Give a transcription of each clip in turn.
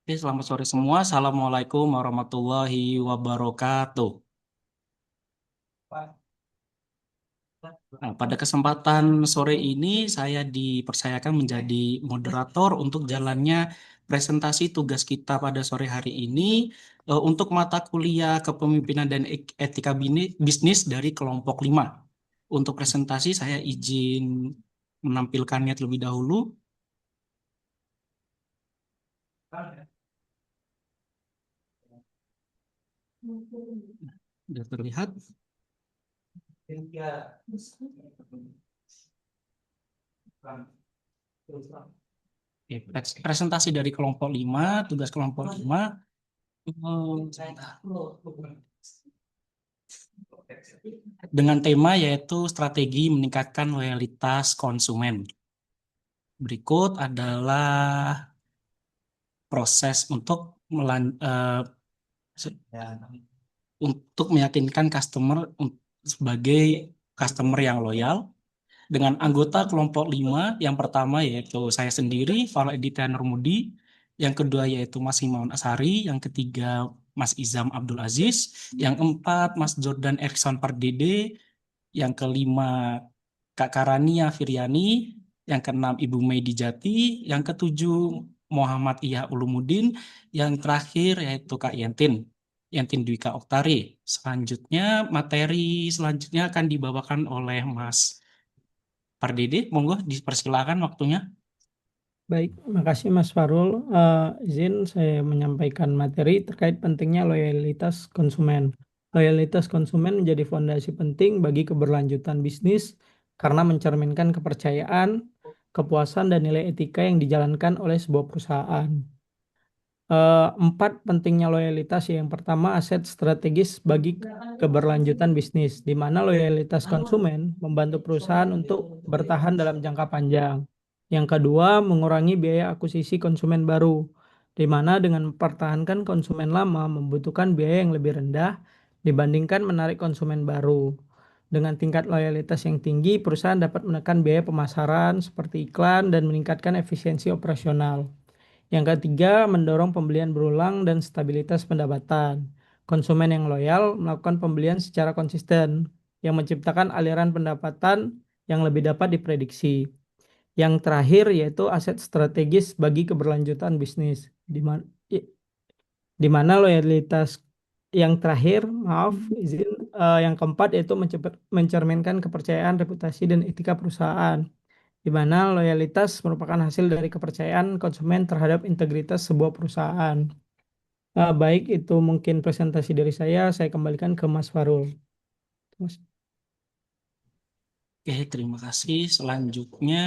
Oke, selamat sore semua. Assalamualaikum warahmatullahi wabarakatuh. Nah, pada kesempatan sore ini saya dipercayakan menjadi moderator untuk jalannya presentasi tugas kita pada sore hari ini untuk mata kuliah Kepemimpinan dan Etika Bisnis dari kelompok 5. Untuk presentasi saya izin menampilkannya terlebih dahulu. Sudah terlihat. Oke, presentasi dari kelompok 5, tugas kelompok 5 dengan tema yaitu strategi meningkatkan loyalitas konsumen. Berikut adalah proses untuk meyakinkan customer sebagai customer yang loyal dengan anggota kelompok 5. Yang pertama yaitu saya sendiri, Fala Edita Nurmudi. Yang kedua yaitu Mas Himawan Asari. Yang ketiga Mas Izam Abdul Aziz. Yang keempat Mas Jordan Erikson Pardede. Yang kelima Kak Karania Firyani. Yang keenam Ibu Meidi Jati. Yang ketujuh Muhammad Iya Ulumuddin. Yang terakhir yaitu Kak Yentin Dwika Oktari. Materi selanjutnya akan dibawakan oleh Mas Pardede, monggo dipersilakan waktunya. Baik, makasih Mas Farul. Izin saya menyampaikan materi terkait pentingnya loyalitas konsumen. Loyalitas konsumen menjadi fondasi penting bagi keberlanjutan bisnis karena mencerminkan kepercayaan, kepuasan, dan nilai etika yang dijalankan oleh sebuah perusahaan. Empat, pentingnya loyalitas. Yang pertama, aset strategis bagi keberlanjutan bisnis, di mana loyalitas konsumen membantu perusahaan untuk bertahan dalam jangka panjang. Yang kedua, mengurangi biaya akuisisi konsumen baru, di mana dengan mempertahankan konsumen lama membutuhkan biaya yang lebih rendah dibandingkan menarik konsumen baru. Dengan tingkat loyalitas yang tinggi, perusahaan dapat menekan biaya pemasaran seperti iklan dan meningkatkan efisiensi operasional. Yang ketiga, mendorong pembelian berulang dan stabilitas pendapatan. Konsumen yang loyal melakukan pembelian secara konsisten, yang menciptakan aliran pendapatan yang lebih dapat diprediksi. Yang terakhir yaitu aset strategis bagi keberlanjutan bisnis, di mana loyalitas yang terakhir, izin, yang keempat yaitu mencerminkan kepercayaan, reputasi, dan etika perusahaan, di mana loyalitas merupakan hasil dari kepercayaan konsumen terhadap integritas sebuah perusahaan. Baik, itu mungkin presentasi dari saya kembalikan ke Mas Farul. Mas. Oke, terima kasih. Selanjutnya,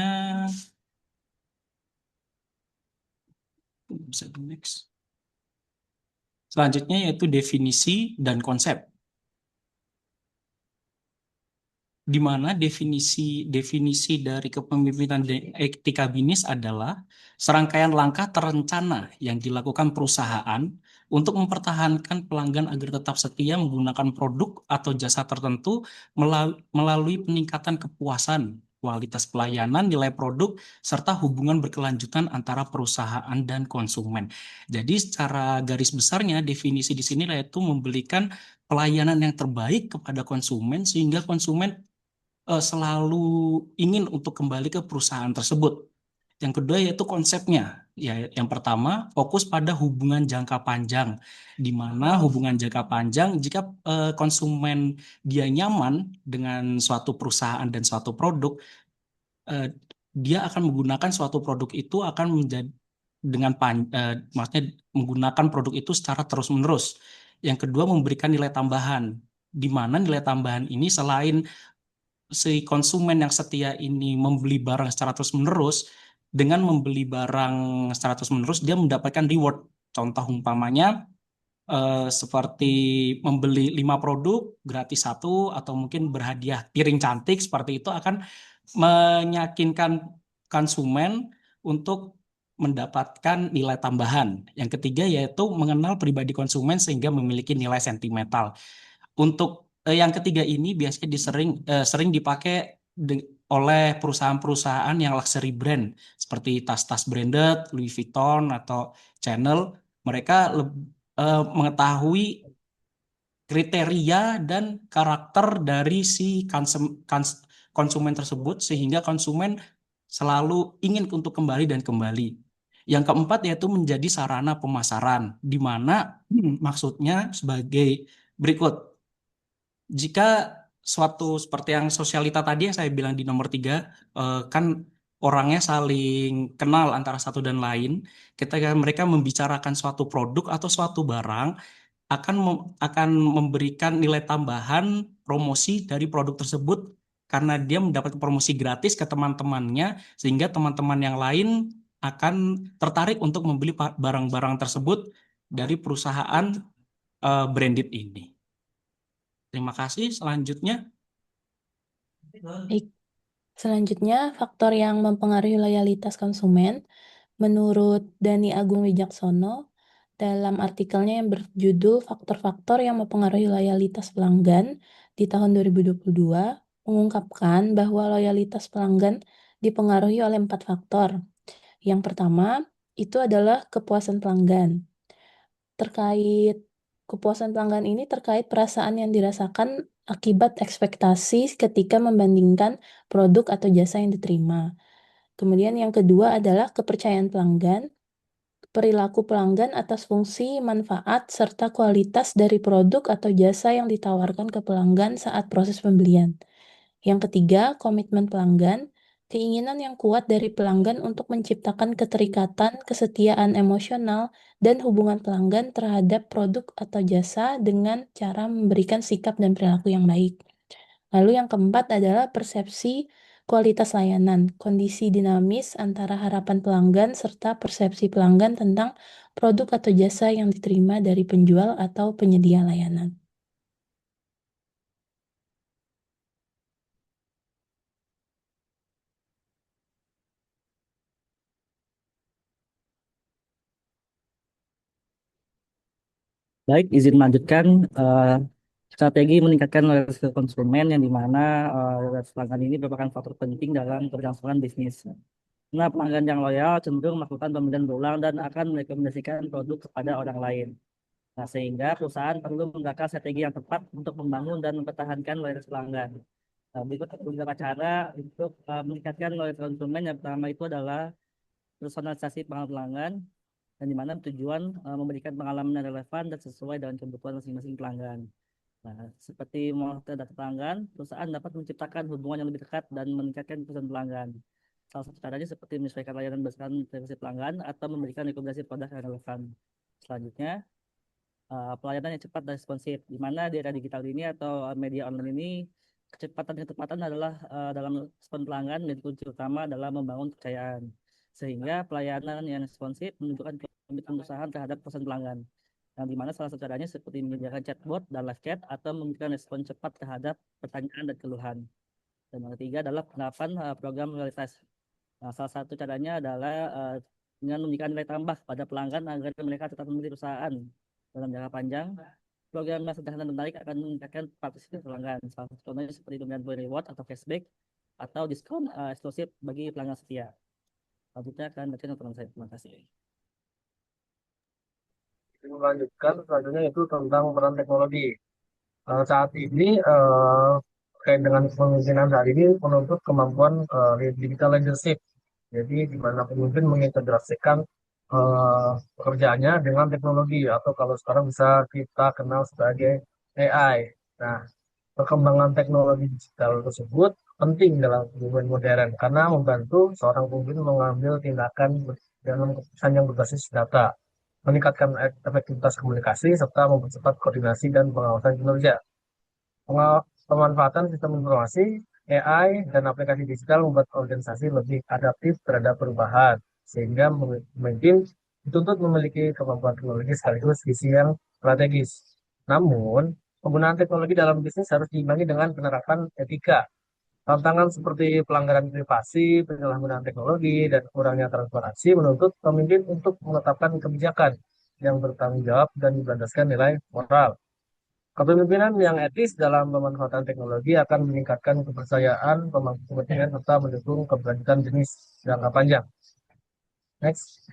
bisa di next. Selanjutnya yaitu definisi dan konsep. Di mana definisi dari kepemimpinan etika bisnis adalah serangkaian langkah terencana yang dilakukan perusahaan untuk mempertahankan pelanggan agar tetap setia menggunakan produk atau jasa tertentu melalui peningkatan kepuasan, kualitas pelayanan, nilai produk, serta hubungan berkelanjutan antara perusahaan dan konsumen. Jadi secara garis besarnya definisi di sini yaitu memberikan pelayanan yang terbaik kepada konsumen sehingga konsumen selalu ingin untuk kembali ke perusahaan tersebut. Yang kedua yaitu konsepnya. Ya, yang pertama fokus pada hubungan jangka panjang, di mana hubungan jangka panjang jika konsumen dia nyaman dengan suatu perusahaan dan suatu produk, eh, dia akan menggunakan suatu produk itu akan menjadi maksudnya menggunakan produk itu secara terus-menerus. Yang kedua memberikan nilai tambahan, di mana nilai tambahan ini selain si konsumen yang setia ini membeli barang secara terus-menerus, dengan membeli barang secara terus-menerus dia mendapatkan reward. Contoh umpamanya seperti membeli 5 produk gratis satu atau mungkin berhadiah piring cantik, seperti itu akan meyakinkan konsumen untuk mendapatkan nilai tambahan. Yang ketiga yaitu mengenal pribadi konsumen sehingga memiliki nilai sentimental. Untuk yang ketiga ini biasanya sering dipakai oleh perusahaan-perusahaan yang luxury brand seperti tas-tas branded, Louis Vuitton atau Chanel. Mereka mengetahui kriteria dan karakter dari si konsumen tersebut sehingga konsumen selalu ingin untuk kembali dan kembali. Yang keempat yaitu menjadi sarana pemasaran, di mana maksudnya sebagai berikut. Jika suatu seperti yang sosialita tadi yang saya bilang di nomor tiga, kan orangnya saling kenal antara satu dan lain. Ketika mereka membicarakan suatu produk atau suatu barang, akan memberikan nilai tambahan promosi dari produk tersebut karena dia mendapat promosi gratis ke teman-temannya sehingga teman-teman yang lain akan tertarik untuk membeli barang-barang tersebut dari perusahaan branded ini. Terima kasih. Selanjutnya, Baik. Selanjutnya, faktor yang mempengaruhi loyalitas konsumen, menurut Dani Agung Wijaksono, dalam artikelnya yang berjudul Faktor-faktor yang mempengaruhi loyalitas pelanggan di tahun 2022, mengungkapkan bahwa loyalitas pelanggan dipengaruhi oleh 4 faktor. Yang pertama, itu adalah kepuasan pelanggan. Terkait kepuasan pelanggan ini terkait perasaan yang dirasakan akibat ekspektasi ketika membandingkan produk atau jasa yang diterima. Kemudian yang kedua adalah kepercayaan pelanggan, perilaku pelanggan atas fungsi, manfaat, serta kualitas dari produk atau jasa yang ditawarkan ke pelanggan saat proses pembelian. Yang ketiga, komitmen pelanggan, keinginan yang kuat dari pelanggan untuk menciptakan keterikatan, kesetiaan emosional, dan hubungan pelanggan terhadap produk atau jasa dengan cara memberikan sikap dan perilaku yang baik. Lalu yang keempat adalah persepsi kualitas layanan, kondisi dinamis antara harapan pelanggan serta persepsi pelanggan tentang produk atau jasa yang diterima dari penjual atau penyedia layanan. Baik, izin melanjutkan strategi meningkatkan loyalitas ke konsumen yang dimana loyalitas pelanggan ini merupakan faktor penting dalam keberlangsungan bisnis. Nah, pelanggan yang loyal cenderung melakukan pembelian berulang dan akan merekomendasikan produk kepada orang lain. Nah, sehingga perusahaan perlu menggunakan strategi yang tepat untuk membangun dan mempertahankan loyalitas pelanggan. Nah, berikut beberapa cara untuk meningkatkan loyalitas konsumen. Yang pertama itu adalah personalisasi pengalaman pelanggan dan di mana tujuan memberikan pengalaman yang relevan dan sesuai dengan kebutuhan masing-masing pelanggan. Nah, seperti monitor data pelanggan, perusahaan dapat menciptakan hubungan yang lebih dekat dan meningkatkan kepuasan pelanggan. Salah satu caranya seperti menyesuaikan layanan berdasarkan preferensi pelanggan atau memberikan rekomendasi produk yang relevan. Selanjutnya, pelayanan yang cepat dan responsif, di mana di era digital ini atau media online ini kecepatan dan ketepatan adalah dalam respon pelanggan menjadi kunci utama dalam membangun kepercayaan. Sehingga pelayanan yang responsif menunjukkan komitmen perusahaan terhadap pesan pelanggan. Yang dimana salah satu caranya seperti menyediakan chatbot dan live chat atau memberikan respon cepat terhadap pertanyaan dan keluhan. Dan yang ketiga adalah penerapan program loyalitas. Nah, salah satu caranya adalah dengan memberikan nilai tambah pada pelanggan agar mereka tetap memilih perusahaan dalam jangka panjang. Program yang sederhana dan menarik akan meningkatkan partisipasi pelanggan. Salah satu contohnya seperti dengan reward atau cashback atau diskon eksklusif bagi pelanggan setia. Selanjutnya akan bacakan teman saya. Terima kasih. Melanjutkan selanjutnya itu tentang peran teknologi. Saat ini terkait dengan kepemimpinan saat ini menuntut kemampuan digital leadership. Jadi di mana pemimpin mengintegrasikan pekerjaannya dengan teknologi atau kalau sekarang bisa kita kenal sebagai AI. Nah, perkembangan teknologi digital tersebut penting dalam kepemimpinan modern karena membantu seorang pemimpin mengambil tindakan dalam keputusan yang berbasis data, meningkatkan efektivitas komunikasi, serta mempercepat koordinasi dan pengawasan kinerja. Pemanfaatan sistem informasi, AI, dan aplikasi digital membuat organisasi lebih adaptif terhadap perubahan, sehingga mungkin dituntut memiliki kemampuan teknologi sekaligus visi yang strategis. Namun, penggunaan teknologi dalam bisnis harus diimbangi dengan penerapan etika. Tantangan seperti pelanggaran privasi, penyalahgunaan teknologi, dan kurangnya transparansi menuntut pemimpin untuk menetapkan kebijakan yang bertanggung jawab dan berlandaskan nilai moral. Kepemimpinan yang etis dalam pemanfaatan teknologi akan meningkatkan kepercayaan pemangku kepentingan serta mendukung keberlanjutan bisnis jangka panjang. Next.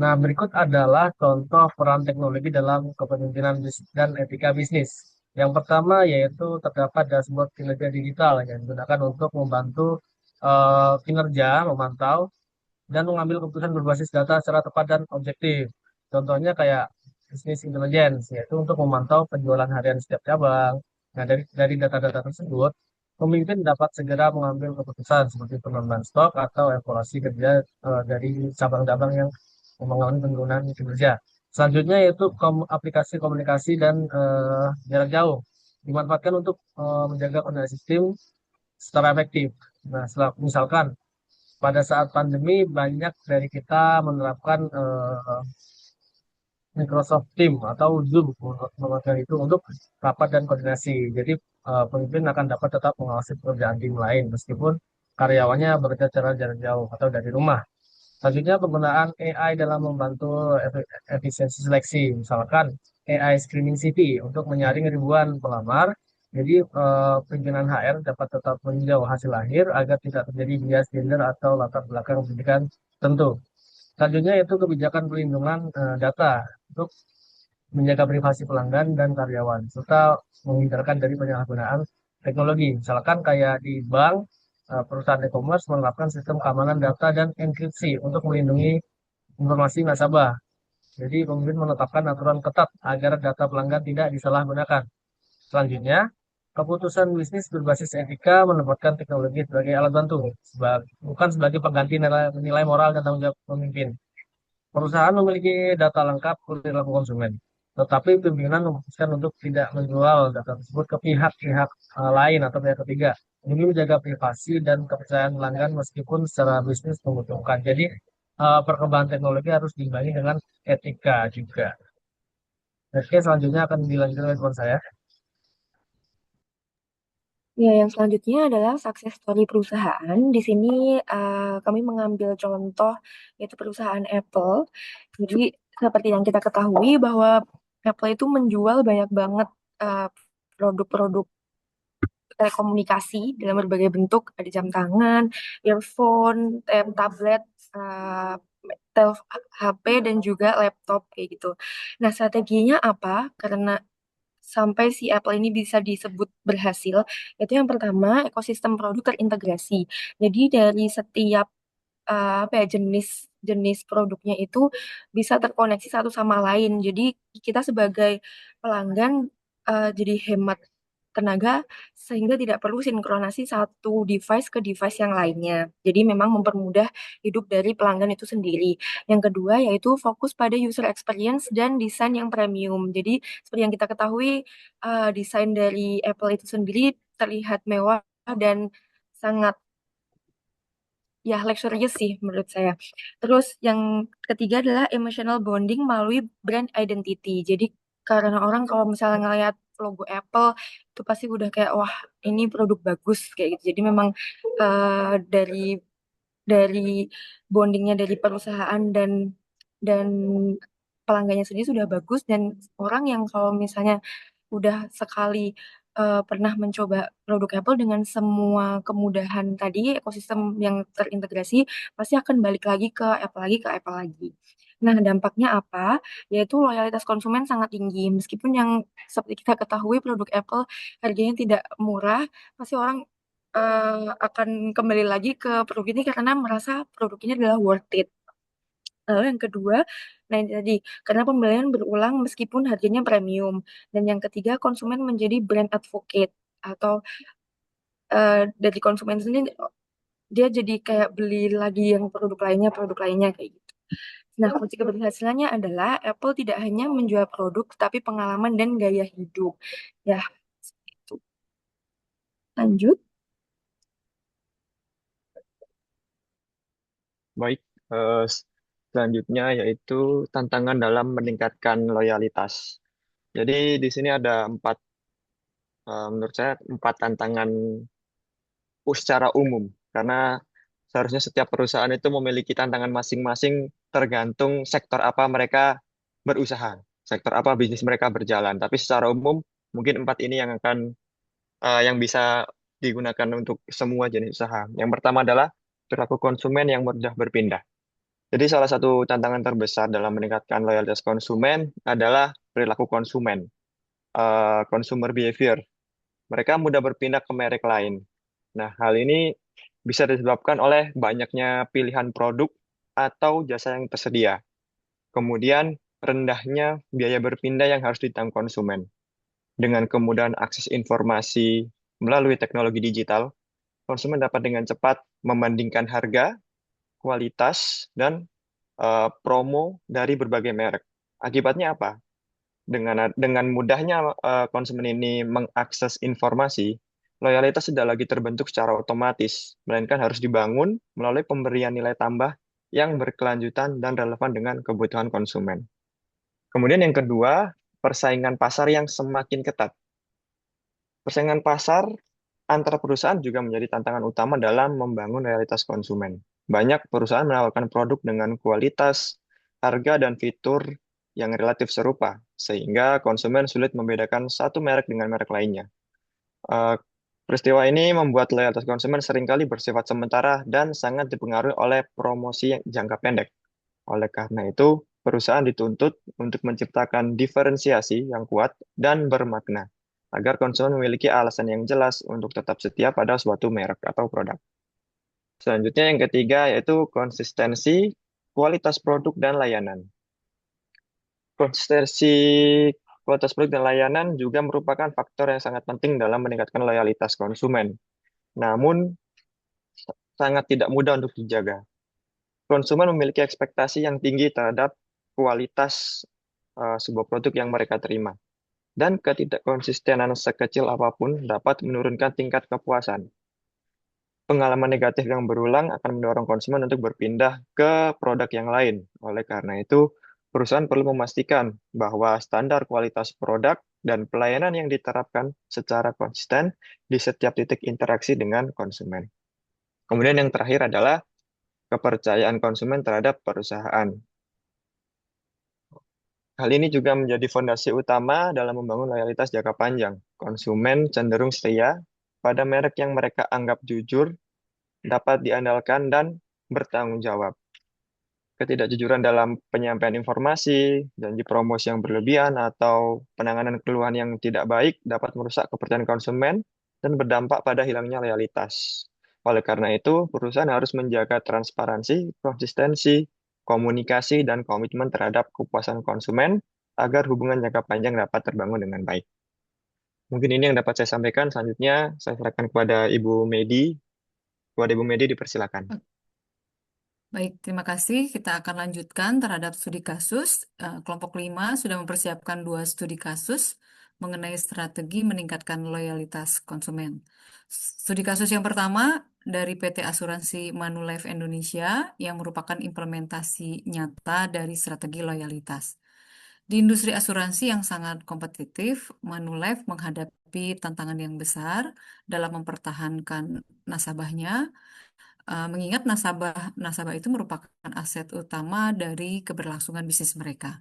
Nah, berikut adalah contoh peran teknologi dalam kepemimpinan dan etika bisnis. Yang pertama yaitu terdapat dashboard kinerja digital yang digunakan untuk membantu kinerja, memantau, dan mengambil keputusan berbasis data secara tepat dan objektif. Contohnya kayak business intelligence, yaitu untuk memantau penjualan harian setiap cabang. Nah, dari data-data tersebut, pemimpin dapat segera mengambil keputusan seperti penambahan stok atau evaluasi kerja dari cabang-cabang yang mengalami penurunan kinerja. Selanjutnya yaitu aplikasi komunikasi dan jarak jauh dimanfaatkan untuk menjaga koordinasi tim secara efektif. Nah, misalkan pada saat pandemi banyak dari kita menerapkan Microsoft Teams atau Zoom memakai itu untuk rapat dan koordinasi. Jadi pemimpin akan dapat tetap mengawasi pekerjaan tim lain meskipun karyawannya bekerja secara jarak jauh atau dari rumah. Selanjutnya penggunaan AI dalam membantu efisiensi seleksi. Misalkan AI screening CV untuk menyaring ribuan pelamar. Jadi pimpinan HR dapat tetap meninjau hasil akhir agar tidak terjadi bias gender atau latar belakang pendidikan tentu. Selanjutnya itu kebijakan perlindungan data untuk menjaga privasi pelanggan dan karyawan, serta menghindarkan dari penyalahgunaan teknologi. Misalkan kayak di bank, perusahaan e-commerce menerapkan sistem keamanan data dan enkripsi untuk melindungi informasi nasabah. Jadi pemimpin menetapkan aturan ketat agar data pelanggan tidak disalahgunakan. Selanjutnya, keputusan bisnis berbasis etika menempatkan teknologi sebagai alat bantu, bukan sebagai pengganti nilai moral dan tanggung jawab pemimpin. Perusahaan memiliki data lengkap perilaku konsumen, tetapi pimpinan memutuskan untuk tidak menjual data tersebut ke pihak-pihak lain atau pihak ketiga demi menjaga privasi dan kepercayaan pelanggan meskipun secara bisnis menguntungkan. Jadi perkembangan teknologi harus diimbangi dengan etika juga. Oke, selanjutnya akan dilanjutkan oleh teman saya. Ya, yang selanjutnya adalah success story perusahaan. Di sini kami mengambil contoh yaitu perusahaan Apple. Jadi seperti yang kita ketahui bahwa Apple itu menjual banyak banget uh, produk-produk telekomunikasi dalam berbagai bentuk, ada jam tangan, earphone, tablet, uh, HP dan juga laptop kayak gitu. Nah, strateginya apa? Karena sampai si Apple ini bisa disebut berhasil, itu yang pertama ekosistem produk terintegrasi. Jadi dari setiap apa ya jenis produknya itu bisa terkoneksi satu sama lain. Jadi kita sebagai pelanggan jadi hemat tenaga sehingga tidak perlu sinkronasi satu device ke device yang lainnya. Jadi memang mempermudah hidup dari pelanggan itu sendiri. Yang kedua yaitu fokus pada user experience dan desain yang premium. Jadi seperti yang kita ketahui desain dari Apple itu sendiri terlihat mewah dan sangat ya luxurious sih menurut saya. Terus yang ketiga adalah emotional bonding melalui brand identity. Jadi karena orang kalau misalnya ngeliat logo Apple itu pasti udah kayak wah ini produk bagus kayak gitu. Jadi memang dari bondingnya dari perusahaan dan pelanggannya sendiri sudah bagus dan orang yang kalau misalnya udah sekali pernah mencoba produk Apple dengan semua kemudahan tadi, ekosistem yang terintegrasi, pasti akan balik lagi ke Apple lagi, ke Apple lagi. Nah, dampaknya apa? Yaitu loyalitas konsumen sangat tinggi. Meskipun yang seperti kita ketahui produk Apple harganya tidak murah, pasti orang akan kembali lagi ke produk ini karena merasa produk ini adalah worth it. Lalu yang kedua, nah ini tadi, karena pembelian berulang meskipun harganya premium. Dan yang ketiga, konsumen menjadi brand advocate atau dari konsumen sendiri dia jadi kayak beli lagi yang produk lainnya kayak gitu. Nah, kunci keberhasilannya adalah Apple tidak hanya menjual produk, tapi pengalaman dan gaya hidup. Ya, seperti itu. Lanjut. Baik, selanjutnya yaitu tantangan dalam meningkatkan loyalitas. Jadi di sini ada menurut saya empat tantangan secara umum, karena seharusnya setiap perusahaan itu memiliki tantangan masing-masing tergantung sektor apa mereka berusaha, sektor apa bisnis mereka berjalan. Tapi secara umum mungkin empat ini yang bisa digunakan untuk semua jenis usaha. Yang pertama adalah perilaku konsumen yang mudah berpindah. Jadi salah satu tantangan terbesar dalam meningkatkan loyalitas konsumen adalah perilaku konsumen, consumer behavior. Mereka mudah berpindah ke merek lain. Nah, hal ini bisa disebabkan oleh banyaknya pilihan produk atau jasa yang tersedia. Kemudian, rendahnya biaya berpindah yang harus ditanggung konsumen. Dengan kemudahan akses informasi melalui teknologi digital, konsumen dapat dengan cepat membandingkan harga, kualitas, dan promo dari berbagai merek. Akibatnya apa? Dengan mudahnya konsumen ini mengakses informasi, loyalitas tidak lagi terbentuk secara otomatis, melainkan harus dibangun melalui pemberian nilai tambah yang berkelanjutan dan relevan dengan kebutuhan konsumen. Kemudian yang kedua, persaingan pasar yang semakin ketat. Persaingan pasar antara perusahaan juga menjadi tantangan utama dalam membangun loyalitas konsumen. Banyak perusahaan menawarkan produk dengan kualitas, harga, dan fitur yang relatif serupa, sehingga konsumen sulit membedakan satu merek dengan merek lainnya. Eh, Peristiwa ini membuat loyalitas konsumen seringkali bersifat sementara dan sangat dipengaruhi oleh promosi yang jangka pendek. Oleh karena itu, perusahaan dituntut untuk menciptakan diferensiasi yang kuat dan bermakna, agar konsumen memiliki alasan yang jelas untuk tetap setia pada suatu merek atau produk. Selanjutnya yang ketiga yaitu konsistensi, kualitas produk dan layanan. Konsistensi kualitas produk dan layanan juga merupakan faktor yang sangat penting dalam meningkatkan loyalitas konsumen. Namun, sangat tidak mudah untuk dijaga. Konsumen memiliki ekspektasi yang tinggi terhadap kualitas sebuah produk yang mereka terima. Dan ketidakkonsistenan sekecil apapun dapat menurunkan tingkat kepuasan. Pengalaman negatif yang berulang akan mendorong konsumen untuk berpindah ke produk yang lain. Oleh karena itu, perusahaan perlu memastikan bahwa standar kualitas produk dan pelayanan yang diterapkan secara konsisten di setiap titik interaksi dengan konsumen. Kemudian yang terakhir adalah kepercayaan konsumen terhadap perusahaan. Hal ini juga menjadi fondasi utama dalam membangun loyalitas jangka panjang. Konsumen cenderung setia pada merek yang mereka anggap jujur, dapat diandalkan, dan bertanggung jawab. Ketidakjujuran dalam penyampaian informasi, janji promosi yang berlebihan, atau penanganan keluhan yang tidak baik dapat merusak kepercayaan konsumen dan berdampak pada hilangnya loyalitas. Oleh karena itu, perusahaan harus menjaga transparansi, konsistensi, komunikasi, dan komitmen terhadap kepuasan konsumen agar hubungan jangka panjang dapat terbangun dengan baik. Mungkin ini yang dapat saya sampaikan. Selanjutnya, saya serahkan kepada Ibu Medi. Kepada Ibu Medi, dipersilakan. Baik, terima kasih. Kita akan lanjutkan terhadap studi kasus. Kelompok 5 sudah mempersiapkan 2 studi kasus mengenai strategi meningkatkan loyalitas konsumen. Studi kasus yang pertama dari PT Asuransi Manulife Indonesia yang merupakan implementasi nyata dari strategi loyalitas. Di industri asuransi yang sangat kompetitif, Manulife menghadapi tantangan yang besar dalam mempertahankan nasabahnya, mengingat nasabah itu merupakan aset utama dari keberlangsungan bisnis mereka.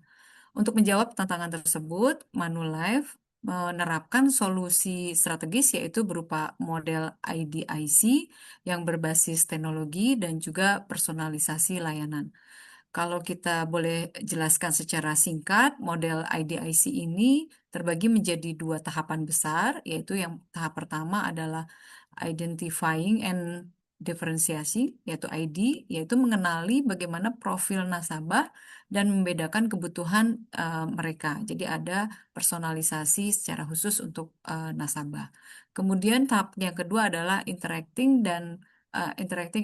Untuk menjawab tantangan tersebut, Manulife menerapkan solusi strategis yaitu berupa model IDIC yang berbasis teknologi dan juga personalisasi layanan. Kalau kita boleh jelaskan secara singkat, model IDIC ini terbagi menjadi 2 tahapan besar, yaitu yang tahap pertama adalah identifying and diferensiasi, yaitu ID, yaitu mengenali bagaimana profil nasabah dan membedakan kebutuhan mereka. Jadi ada personalisasi secara khusus untuk nasabah. Kemudian tahap yang kedua adalah interacting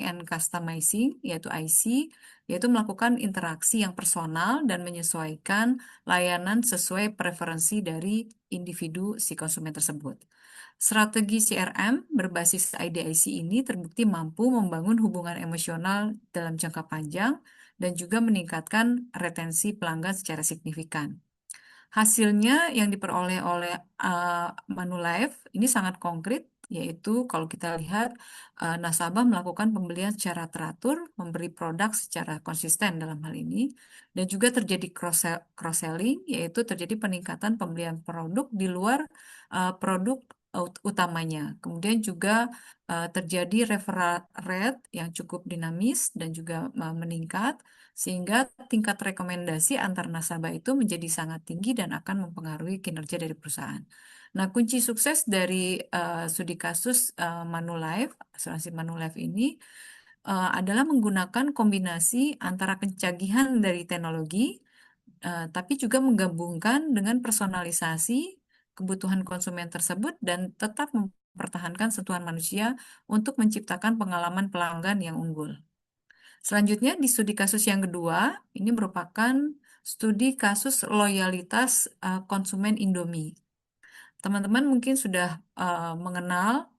and customizing, yaitu IC, yaitu melakukan interaksi yang personal dan menyesuaikan layanan sesuai preferensi dari individu si konsumen tersebut. Strategi CRM berbasis IDIC ini terbukti mampu membangun hubungan emosional dalam jangka panjang dan juga meningkatkan retensi pelanggan secara signifikan. Hasilnya yang diperoleh oleh Manulife ini sangat konkret, yaitu kalau kita lihat nasabah melakukan pembelian secara teratur, memberi produk secara konsisten dalam hal ini, dan juga terjadi cross-selling, yaitu terjadi peningkatan pembelian produk di luar produk utamanya. Kemudian juga terjadi referral rate yang cukup dinamis dan juga meningkat, sehingga tingkat rekomendasi antar nasabah itu menjadi sangat tinggi dan akan mempengaruhi kinerja dari perusahaan. Nah, kunci sukses dari studi kasus Manulife, asuransi Manulife ini adalah menggunakan kombinasi antara kecanggihan dari teknologi, tapi juga menggabungkan dengan personalisasi kebutuhan konsumen tersebut dan tetap mempertahankan sentuhan manusia untuk menciptakan pengalaman pelanggan yang unggul. Selanjutnya di studi kasus yang kedua, ini merupakan studi kasus loyalitas konsumen Indomie. Teman-teman mungkin sudah mengenal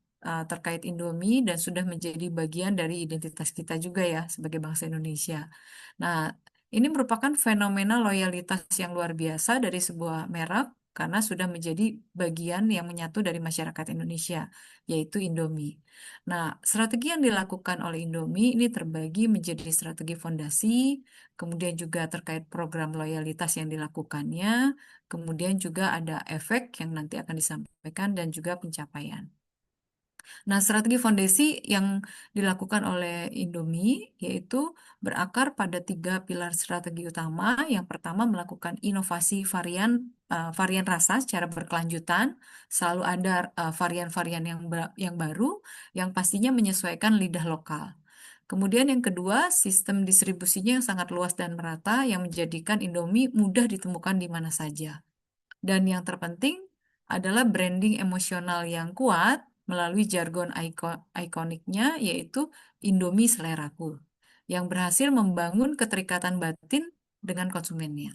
terkait Indomie dan sudah menjadi bagian dari identitas kita juga ya sebagai bangsa Indonesia. Nah, ini merupakan fenomena loyalitas yang luar biasa dari sebuah merek karena sudah menjadi bagian yang menyatu dari masyarakat Indonesia, yaitu Indomie. Nah, strategi yang dilakukan oleh Indomie ini terbagi menjadi strategi fondasi, kemudian juga terkait program loyalitas yang dilakukannya, kemudian juga ada efek yang nanti akan disampaikan dan juga pencapaian. Nah, strategi fondasi yang dilakukan oleh Indomie yaitu berakar pada 3 pilar strategi utama. Yang pertama melakukan inovasi varian rasa secara berkelanjutan. Selalu ada varian-varian yang baru yang pastinya menyesuaikan lidah lokal. Kemudian yang kedua, sistem distribusinya yang sangat luas dan merata yang menjadikan Indomie mudah ditemukan di mana saja. Dan yang terpenting adalah branding emosional yang kuat melalui jargon ikoniknya yaitu Indomie Seleraku yang berhasil membangun keterikatan batin dengan konsumennya.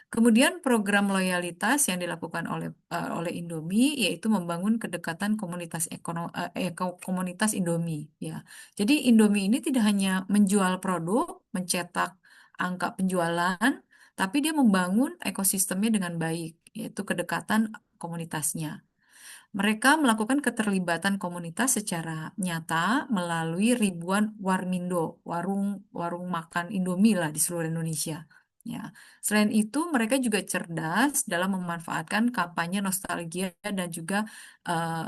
Kemudian program loyalitas yang dilakukan oleh Indomie yaitu membangun kedekatan komunitas Indomie ya. Jadi Indomie ini tidak hanya menjual produk, mencetak angka penjualan, tapi dia membangun ekosistemnya dengan baik, yaitu kedekatan komunitasnya. Mereka melakukan keterlibatan komunitas secara nyata melalui ribuan warmindo, warung makan Indomie lah di seluruh Indonesia. Ya. Selain itu, mereka juga cerdas dalam memanfaatkan kampanye nostalgia dan juga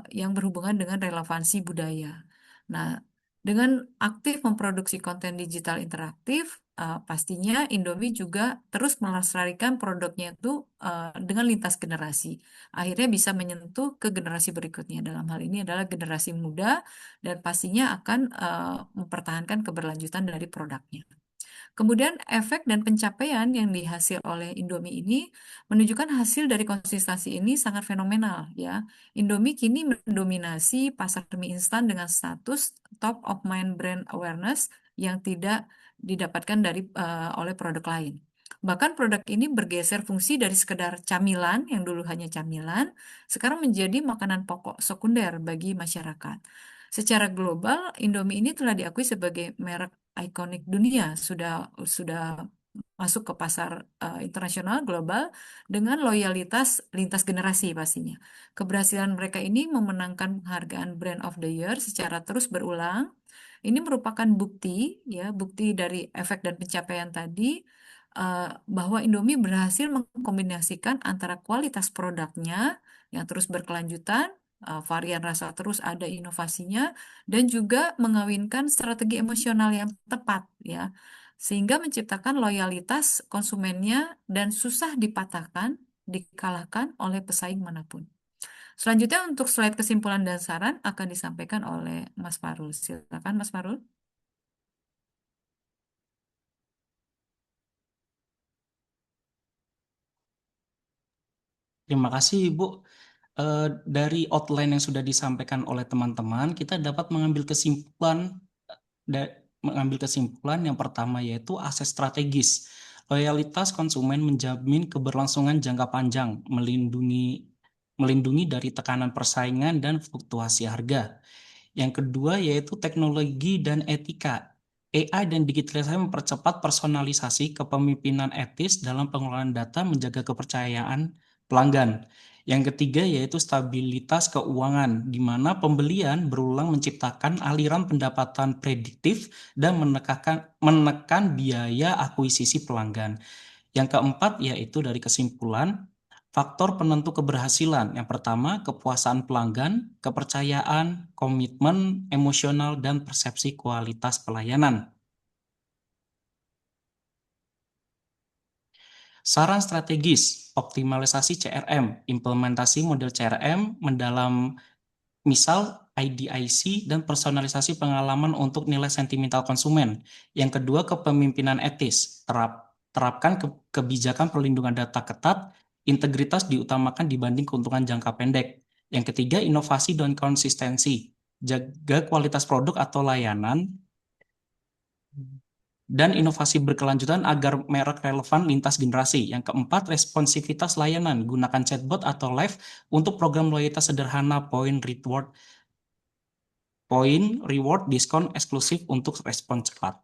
yang berhubungan dengan relevansi budaya. Nah, dengan aktif memproduksi konten digital interaktif, pastinya Indomie juga terus melestarikan produknya itu dengan lintas generasi. Akhirnya bisa menyentuh ke generasi berikutnya. Dalam hal ini adalah generasi muda dan pastinya akan mempertahankan keberlanjutan dari produknya. Kemudian efek dan pencapaian yang dihasil oleh Indomie ini menunjukkan hasil dari konsistensi ini sangat fenomenal ya. Indomie kini mendominasi pasar mie instan dengan status top of mind brand awareness yang tidak didapatkan oleh produk lain. Bahkan produk ini bergeser fungsi dari sekedar camilan yang dulu hanya camilan, sekarang menjadi makanan pokok sekunder bagi masyarakat. Secara global, Indomie ini telah diakui sebagai merek ikonik dunia, sudah masuk ke pasar internasional global dengan loyalitas lintas generasi pastinya. Keberhasilan mereka ini memenangkan penghargaan Brand of the Year secara terus berulang. Ini merupakan bukti dari efek dan pencapaian tadi bahwa Indomie berhasil mengkombinasikan antara kualitas produknya yang terus berkelanjutan, varian rasa terus ada inovasinya, dan juga mengawinkan strategi emosional yang tepat ya, sehingga menciptakan loyalitas konsumennya dan susah dipatahkan, dikalahkan oleh pesaing manapun. Selanjutnya untuk slide kesimpulan dan saran akan disampaikan oleh Mas Farul. Silakan Mas Farul. Terima kasih, Ibu. Dari outline yang sudah disampaikan oleh teman-teman, kita dapat mengambil kesimpulan yang pertama yaitu aset strategis. Loyalitas konsumen menjamin keberlangsungan jangka panjang, melindungi dari tekanan persaingan dan fluktuasi harga. Yang kedua yaitu teknologi dan etika. AI dan digitalisasi mempercepat personalisasi kepemimpinan etis dalam pengelolaan data menjaga kepercayaan pelanggan. Yang ketiga yaitu stabilitas keuangan, di mana pembelian berulang menciptakan aliran pendapatan prediktif dan menekan biaya akuisisi pelanggan. Yang keempat yaitu dari kesimpulan, faktor penentu keberhasilan. Yang pertama, kepuasan pelanggan, kepercayaan, komitmen, emosional, dan persepsi kualitas pelayanan. Saran strategis, optimalisasi CRM, implementasi model CRM mendalam misal IDIC dan personalisasi pengalaman untuk nilai sentimental konsumen. Yang kedua, kepemimpinan etis. Terapkan kebijakan perlindungan data ketat, integritas diutamakan dibanding keuntungan jangka pendek. Yang ketiga, inovasi dan konsistensi. Jaga kualitas produk atau layanan dan inovasi berkelanjutan agar merek relevan lintas generasi. Yang keempat, responsivitas layanan. Gunakan chatbot atau live untuk program loyalitas sederhana, poin reward diskon eksklusif untuk respon cepat.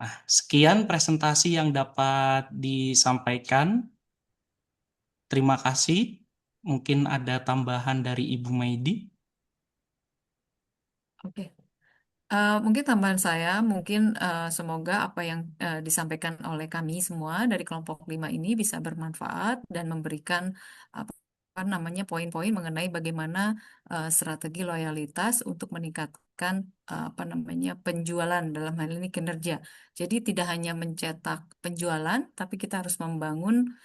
Nah, sekian presentasi yang dapat disampaikan. Terima kasih. Mungkin ada tambahan dari Ibu Maidi. Oke. Mungkin tambahan saya, mungkin semoga apa yang disampaikan oleh kami semua dari kelompok 5 ini bisa bermanfaat dan memberikan apa namanya poin-poin mengenai bagaimana strategi loyalitas untuk meningkatkan apa namanya penjualan dalam hal ini kinerja. Jadi tidak hanya mencetak penjualan, tapi kita harus membangun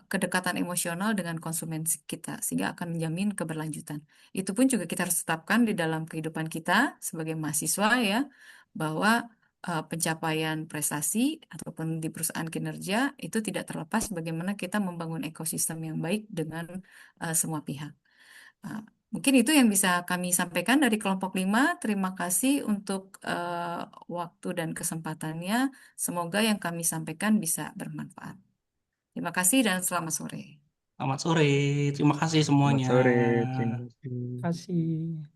kedekatan emosional dengan konsumen kita sehingga akan menjamin keberlanjutan. Itu pun juga kita harus tetapkan di dalam kehidupan kita sebagai mahasiswa ya, bahwa pencapaian prestasi ataupun di perusahaan kinerja itu tidak terlepas bagaimana kita membangun ekosistem yang baik dengan semua pihak. Mungkin itu yang bisa kami sampaikan dari kelompok 5. Terima kasih untuk waktu dan kesempatannya. Semoga yang kami sampaikan bisa bermanfaat. Terima kasih dan selamat sore. Selamat sore. Terima kasih Selamat semuanya. sore, terima kasih. Kasih.